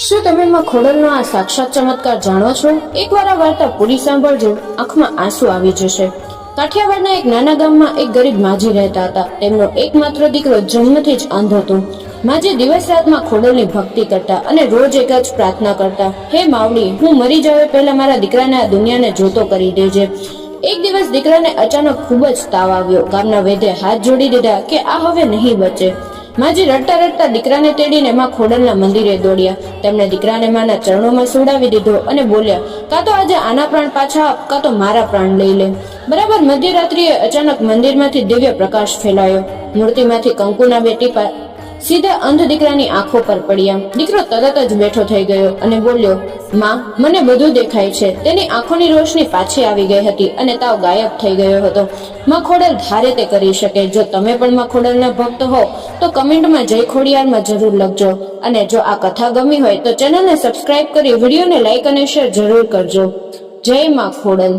શું તમે માં ખોડલનો આ સાક્ષાત ચમત્કાર જાણો છો? એકવાર આ વાર્તા પૂરી સાંભળજો, આંખમાં આંસુ આવી જશે. કાઠિયાવાડના એક નાના ગામમાં એક ગરીબ માજી રહેતા હતા. તેમનો એકમાત્ર દીકરો જન્મથી જ અંધ હતો. માજી દિવસ રાતમાં ખોડલની ભક્તિ કરતા અને રોજ એક જ પ્રાર્થના કરતા, હે માવડી, હું મરી જાવે પહેલા મારા દીકરાને આ દુનિયાને જોતો કરી દેજે. એક દિવસ દીકરાને અચાનક ખૂબ જ તાવ આવ્યો. ગામના વૈદ્ય હાથ જોડી દીધા કે આ હવે નહીં બચે. માજી રડતા રડતા દીકરાને તેડીને માં ખોડલના મંદિરે દોડ્યા. તેમણે દીકરાને માના ચરણોમાં સુવડાવી દીધો અને બોલ્યા, કાં તો આજે આના પ્રાણ પાછા આપ, કાં તો મારા પ્રાણ લઈ લે. બરાબર મધ્યરાત્રિએ અચાનક મંદિરમાંથી દિવ્ય પ્રકાશ ફેલાયો. મૂર્તિમાંથી કંકુના બે ટીપા સીધા અંધ દીકરાની આંખો પર પડ્યા. દીકરો તરત જ બેઠો થઈ ગયો અને બોલ્યો, માં, મને બધું દેખાય છે. તેની આંખોની રોશની પાછી આવી ગઈ હતી અને તાવ ગાયબ થઈ ગયો હતો. માં ખોડલ ધારે તે કરી શકે. જો તમે પણ માં ખોડલના ભક્ત હો તો કમેન્ટમાં જય ખોડિયારમાં જરૂર લખજો. અને જો આ કથા ગમી હોય તો ચેનલને સબસ્ક્રાઇબ કરી વિડીયોને લાઇક અને શેર જરૂર કરજો. જય માં ખોડલ.